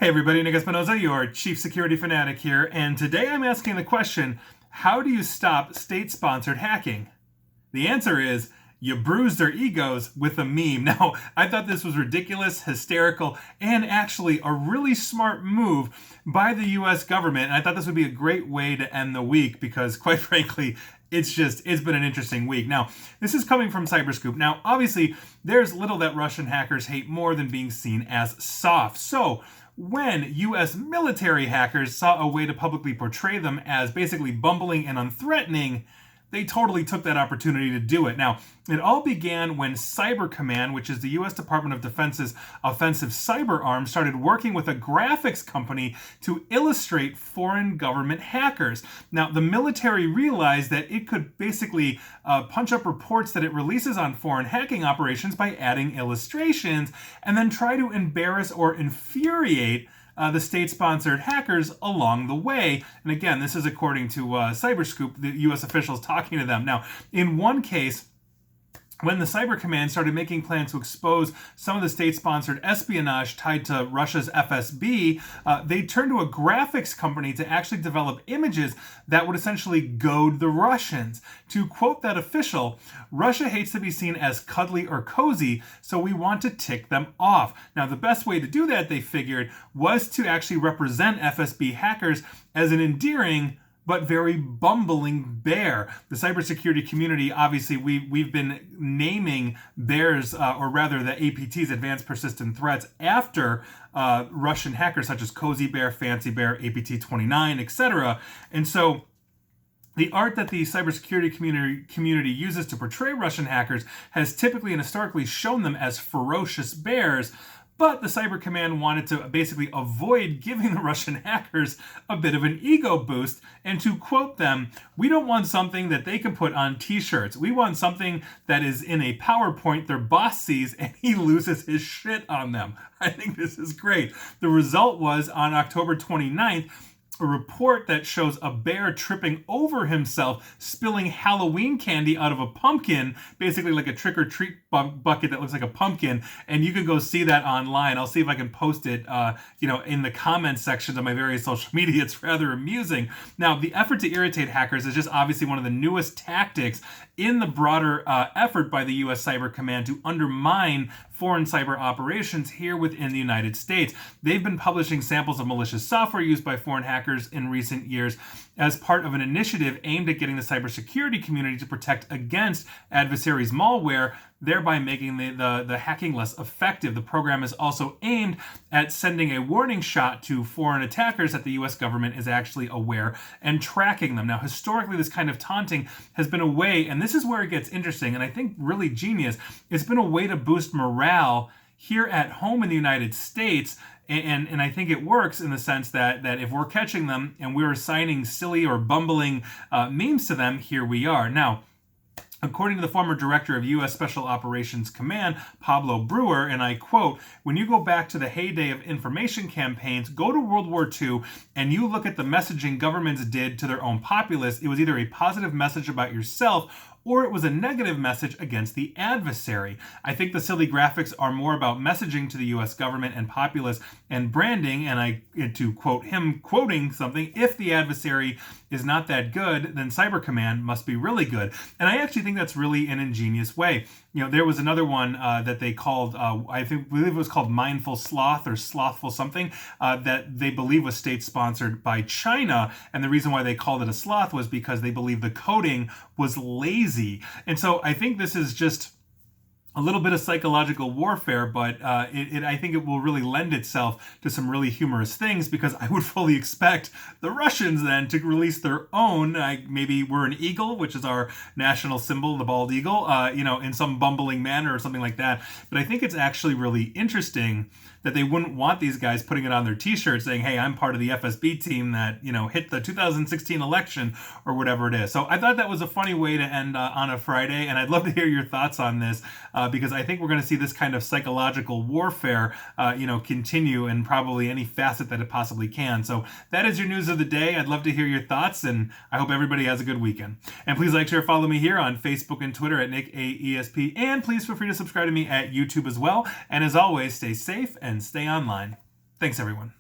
Hey everybody, Nick Espinoza, your chief security fanatic here, and today I'm asking the question, how do you stop state-sponsored hacking? The answer is, you bruise their egos with a meme. Now, I thought this was ridiculous, hysterical, and actually a really smart move by the US government, and I thought this would be a great way to end the week because, quite frankly, it's been an interesting week. Now, this is coming from Cyberscoop. Now, obviously, there's little that Russian hackers hate more than being seen as soft. So, when US military hackers saw a way to publicly portray them as basically bumbling and unthreatening, they totally took that opportunity to do it. Now, it all began when Cyber Command, which is the U.S. Department of Defense's offensive cyber arm, started working with a graphics company to illustrate foreign government hackers. Now, the military realized that it could basically punch up reports that it releases on foreign hacking operations by adding illustrations, and then try to embarrass or infuriate the state-sponsored hackers along the way. And again, this is according to Cyberscoop, the U.S. officials talking to them. Now, in one case, when the Cyber Command started making plans to expose some of the state-sponsored espionage tied to Russia's FSB, they turned to a graphics company to actually develop images that would essentially goad the Russians. To quote that official, "Russia hates to be seen as cuddly or cozy, so we want to tick them off." Now, the best way to do that, they figured, was to actually represent FSB hackers as an endearing but very bumbling bear. The cybersecurity community, obviously, we've been naming bears, or rather the APTs, Advanced Persistent Threats, after Russian hackers such as Cozy Bear, Fancy Bear, APT-29, etc. And so the art that the cybersecurity community uses to portray Russian hackers has typically and historically shown them as ferocious bears. But the Cyber Command wanted to basically avoid giving the Russian hackers a bit of an ego boost, and to quote them, "We don't want something that they can put on t-shirts. We want something that is in a PowerPoint their boss sees and he loses his shit on them." I think this is great. The result was, on October 29th, a report that shows a bear tripping over himself, spilling Halloween candy out of a pumpkin, basically like a trick-or-treat bucket that looks like a pumpkin, and you can go see that online. I'll see if I can post it in the comments sections of my various social media. It's rather amusing. Now, the effort to irritate hackers is just obviously one of the newest tactics in the broader effort by the U.S. Cyber Command to undermine foreign cyber operations here within the United States. They've been publishing samples of malicious software used by foreign hackers in recent years as part of an initiative aimed at getting the cybersecurity community to protect against adversaries' malware, thereby making the hacking less effective. The program is also aimed at sending a warning shot to foreign attackers that the US government is actually aware and tracking them. Now, historically, this kind of taunting has been a way, and this is where it gets interesting, and I think really genius, it's been a way to boost morale here at home in the United States. And I think it works in the sense that if we're catching them and we're assigning silly or bumbling memes to them, here we are. Now, according to the former director of U.S. Special Operations Command, Pablo Brewer, and I quote, "When you go back to the heyday of information campaigns, go to World War II, and you look at the messaging governments did to their own populace, it was either a positive message about yourself or it was a negative message against the adversary. I think the silly graphics are more about messaging to the U.S. government and populace and branding," and to quote him quoting something, "if the adversary is not that good, then Cyber Command must be really good." And I actually think that's really an ingenious way. There was another one that they called, I believe it was called Mindful Sloth or Slothful something, that they believe was state-sponsored by China. And the reason why they called it a sloth was because they believe the coding was lazy. And so I think this is just a little bit of psychological warfare, but I think it will really lend itself to some really humorous things, because I would fully expect the Russians then to release their own, maybe we're an eagle, which is our national symbol, the bald eagle, in some bumbling manner or something like that. But I think it's actually really interesting that they wouldn't want these guys putting it on their t-shirts saying, "Hey, I'm part of the FSB team that, hit the 2016 election," or whatever it is. So I thought that was a funny way to end on a Friday, and I'd love to hear your thoughts on this, because I think we're going to see this kind of psychological warfare, continue in probably any facet that it possibly can. So that is your news of the day. I'd love to hear your thoughts, and I hope everybody has a good weekend. And please like, share, follow me here on Facebook and Twitter at NickAESP, and please feel free to subscribe to me at YouTube as well. And as always, stay safe and stay online. Thanks, everyone.